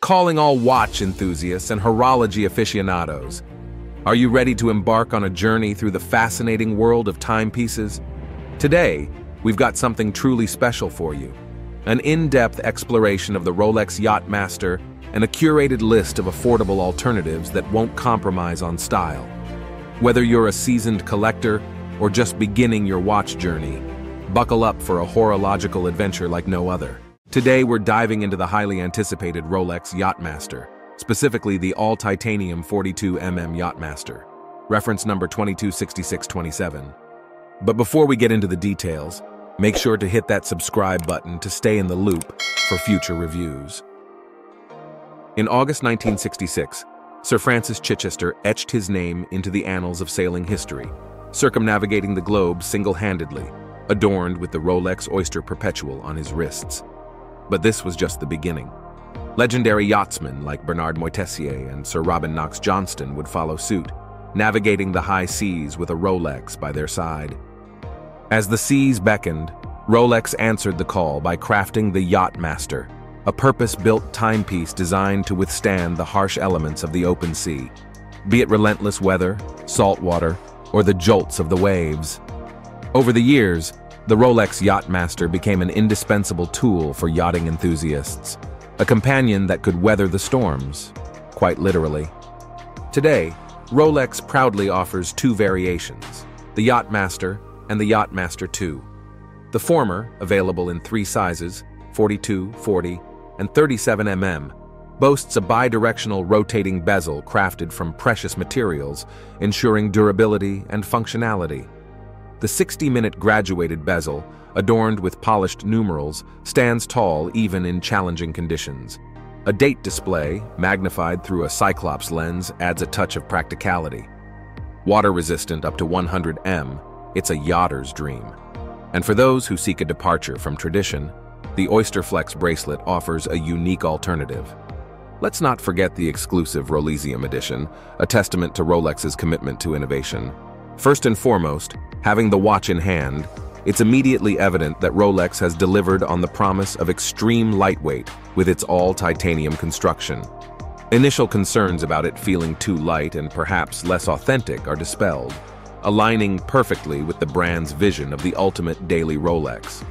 calling all watch enthusiasts and horology aficionados. Are you ready to embark on a journey through the fascinating world of timepieces? Today, we've got something truly special for you. An in-depth exploration of the Rolex Yachtmaster and a curated list of affordable alternatives that won't compromise on style. Whether you're a seasoned collector or just beginning your watch journey, buckle up for a horological adventure like no other. Today, we're diving into the highly anticipated Rolex Yachtmaster, specifically the all-titanium 42mm Yachtmaster, reference number 226627. But before we get into the details, make sure to hit that subscribe button to stay in the loop for future reviews. In August 1966, Sir Francis Chichester etched his name into the annals of sailing history, circumnavigating the globe single-handedly, adorned with the Rolex Oyster Perpetual on his wrists. But this was just the beginning. Legendary yachtsmen like Bernard Moitessier and Sir Robin Knox Johnston would follow suit, navigating the high seas with a Rolex by their side. As the seas beckoned, Rolex answered the call by crafting the Yachtmaster, a purpose-built timepiece designed to withstand the harsh elements of the open sea, be it relentless weather, salt water, or the jolts of the waves. Over the years, the Rolex Yachtmaster became an indispensable tool for yachting enthusiasts, a companion that could weather the storms, quite literally. Today, Rolex proudly offers two variations, the Yachtmaster and the Yachtmaster 2. The former, available in three sizes, 42, 40, and 37 mm, boasts a bidirectional rotating bezel crafted from precious materials, ensuring durability and functionality. The 60-minute graduated bezel, adorned with polished numerals, stands tall even in challenging conditions. A date display, magnified through a Cyclops lens, adds a touch of practicality. Water-resistant up to 100 m, it's a yachter's dream. And for those who seek a departure from tradition, the Oyster Flex bracelet offers a unique alternative. Let's not forget the exclusive Rolesium edition, a testament to Rolex's commitment to innovation. First and foremost, having the watch in hand, it's immediately evident that Rolex has delivered on the promise of extreme lightweight with its all-titanium construction. Initial concerns about it feeling too light and perhaps less authentic are dispelled, aligning perfectly with the brand's vision of the ultimate daily Rolex.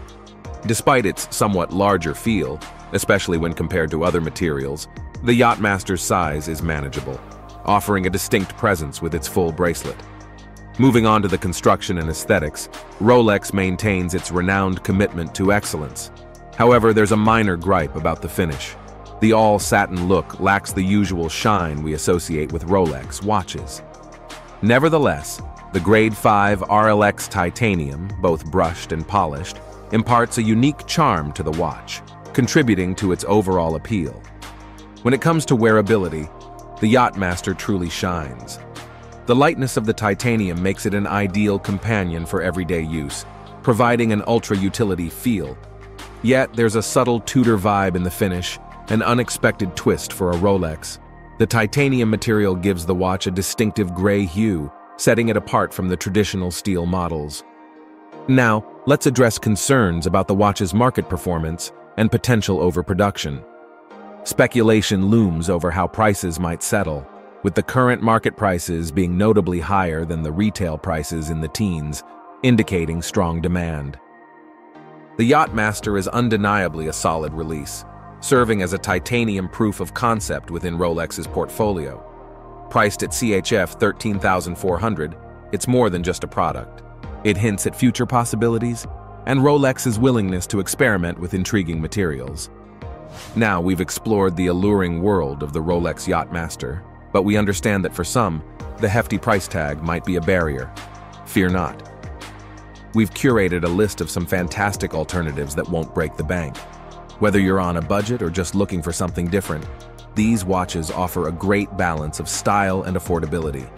Despite its somewhat larger feel, especially when compared to other materials, the Yachtmaster's size is manageable, offering a distinct presence with its full bracelet. Moving on to the construction and aesthetics, Rolex maintains its renowned commitment to excellence. However, there's a minor gripe about the finish. The all-satin look lacks the usual shine we associate with Rolex watches. Nevertheless, the Grade 5 RLX titanium, both brushed and polished, imparts a unique charm to the watch, contributing to its overall appeal. When it comes to wearability, the Yachtmaster truly shines. The lightness of the titanium makes it an ideal companion for everyday use, providing an ultra-utility feel. Yet there's a subtle Tudor vibe in the finish, an unexpected twist for a Rolex. The titanium material gives the watch a distinctive gray hue, setting it apart from the traditional steel models. Now, let's address concerns about the watch's market performance and potential overproduction. Speculation looms over how prices might settle, with the current market prices being notably higher than the retail prices in the teens, indicating strong demand. The Yachtmaster is undeniably a solid release, serving as a titanium proof of concept within Rolex's portfolio. Priced at CHF 13,400, it's more than just a product. It hints at future possibilities and Rolex's willingness to experiment with intriguing materials. Now we've explored the alluring world of the Rolex Yachtmaster, but we understand that for some, the hefty price tag might be a barrier. Fear not. We've curated a list of some fantastic alternatives that won't break the bank. Whether you're on a budget or just looking for something different, these watches offer a great balance of style and affordability.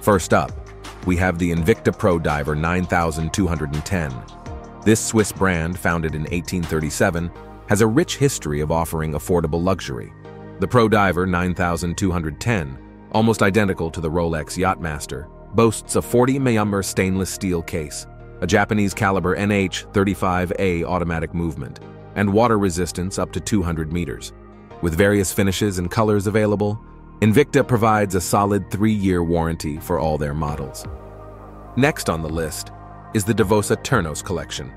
First up, we have the Invicta Pro Diver 9210. This Swiss brand, founded in 1837, has a rich history of offering affordable luxury. The Pro Diver 9210, almost identical to the Rolex Yachtmaster, boasts a 40mm stainless steel case, a Japanese caliber NH-35A automatic movement, and water resistance up to 200 meters. With various finishes and colors available, Invicta provides a solid 3-year warranty for all their models. Next on the list is the Davosa Ternos collection.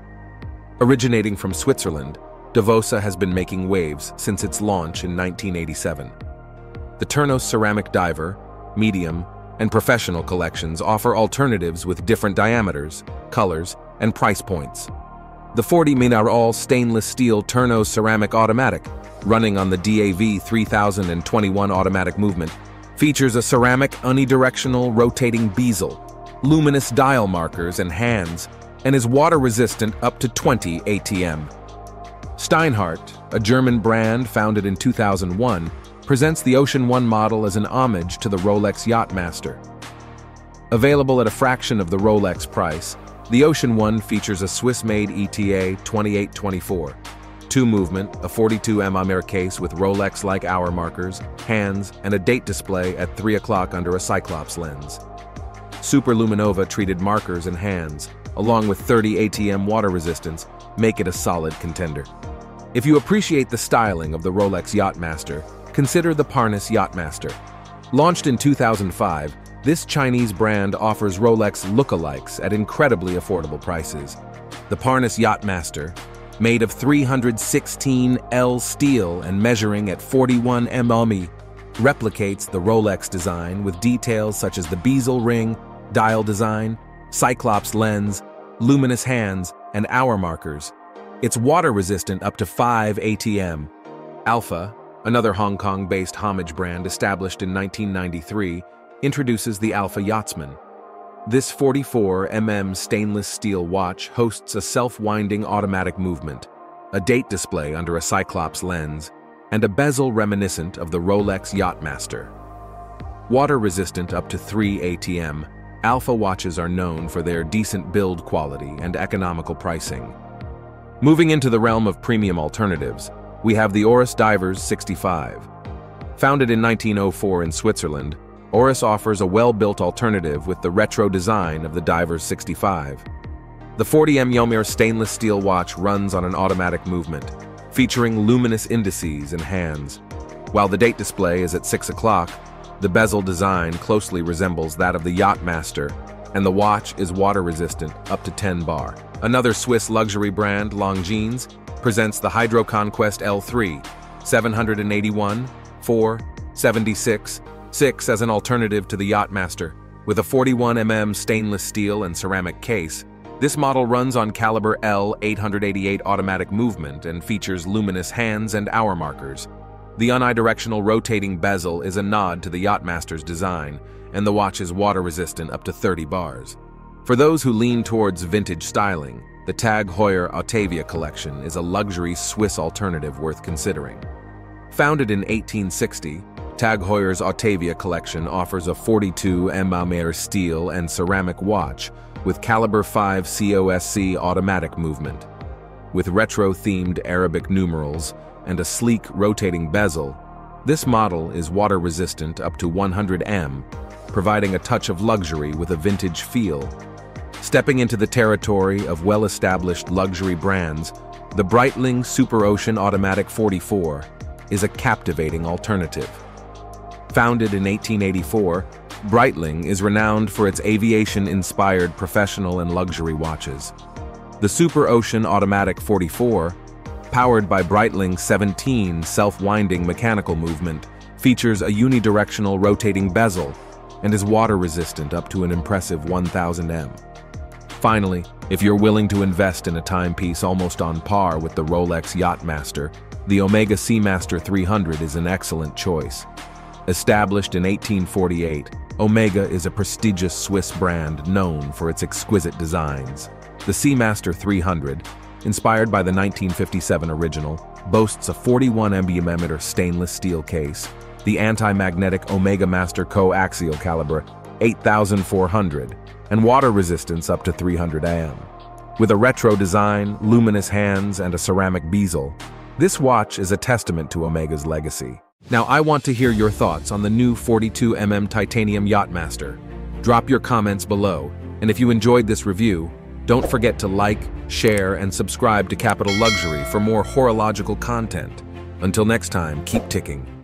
Originating from Switzerland, Davosa has been making waves since its launch in 1987. The Ternos ceramic diver, medium, and professional collections offer alternatives with different diameters, colors, and price points. The 40 mineral stainless steel Ternos ceramic automatic, running on the DAV 3021 automatic movement, features a ceramic unidirectional rotating bezel, luminous dial markers and hands, and is water-resistant up to 20 ATM. Steinhart, a German brand founded in 2001, presents the Ocean One model as an homage to the Rolex Yachtmaster. Available at a fraction of the Rolex price, the Ocean One features a Swiss-made ETA 2824, 2-movement, a 42mm case with Rolex-like hour markers, hands, and a date display at 3 o'clock under a Cyclops lens. Super Luminova treated markers and hands, along with 30 ATM water resistance, make it a solid contender. If you appreciate the styling of the Rolex Yachtmaster, consider the Parnis Yachtmaster. Launched in 2005, this Chinese brand offers Rolex lookalikes at incredibly affordable prices. The Parnis Yachtmaster, made of 316L steel and measuring at 41 mm, replicates the Rolex design with details such as the bezel ring, dial design, Cyclops lens, luminous hands, and hour markers. It's water-resistant up to 5 ATM. Alpha, another Hong Kong-based homage brand established in 1993, introduces the Alpha Yachtsman. This 44mm stainless steel watch hosts a self-winding automatic movement, a date display under a Cyclops lens, and a bezel reminiscent of the Rolex Yachtmaster. Water-resistant up to 3 ATM, Alpha watches are known for their decent build quality and economical pricing. Moving into the realm of premium alternatives, we have the Oris Divers 65. Founded in 1904 in Switzerland, Oris offers a well-built alternative with the retro design of the Divers 65. The 40mm stainless steel watch runs on an automatic movement, featuring luminous indices and hands. While the date display is at 6 o'clock, the bezel design closely resembles that of the Yachtmaster, and the watch is water-resistant up to 10 bar. Another Swiss luxury brand, Longines, presents the Hydroconquest L3, 781, 4, 76, 6 as an alternative to the Yachtmaster. With a 41mm stainless steel and ceramic case, this model runs on caliber L888 automatic movement and features luminous hands and hour markers. The unidirectional rotating bezel is a nod to the Yachtmaster's design, and the watch is water-resistant up to 30 bars. For those who lean towards vintage styling, the TAG Heuer Autavia collection is a luxury Swiss alternative worth considering. Founded in 1860, TAG Heuer's Autavia collection offers a 42mm steel and ceramic watch with caliber 5 COSC automatic movement. With retro-themed Arabic numerals and a sleek rotating bezel, this model is water-resistant up to 100 m, providing a touch of luxury with a vintage feel. Stepping into the territory of well-established luxury brands, the Breitling Superocean Automatic 44 is a captivating alternative. Founded in 1884, Breitling is renowned for its aviation-inspired professional and luxury watches. The Superocean Automatic 44, powered by Breitling's 17 self-winding mechanical movement, features a unidirectional rotating bezel and is water-resistant up to an impressive 1000 m. Finally, if you're willing to invest in a timepiece almost on par with the Rolex Yachtmaster, the Omega Seamaster 300 is an excellent choice. Established in 1848, Omega is a prestigious Swiss brand known for its exquisite designs. The Seamaster 300, inspired by the 1957 original, boasts a 41mm stainless steel case, the anti-magnetic Omega Master coaxial caliber 8400, and water resistance up to 300 am. With a retro design, luminous hands, and a ceramic bezel, this watch is a testament to Omega's legacy. Now I want to hear your thoughts on the new 42mm Titanium Yachtmaster. Drop your comments below, and if you enjoyed this review, don't forget to like, share, and subscribe to Capital Luxury for more horological content. Until next time, keep ticking.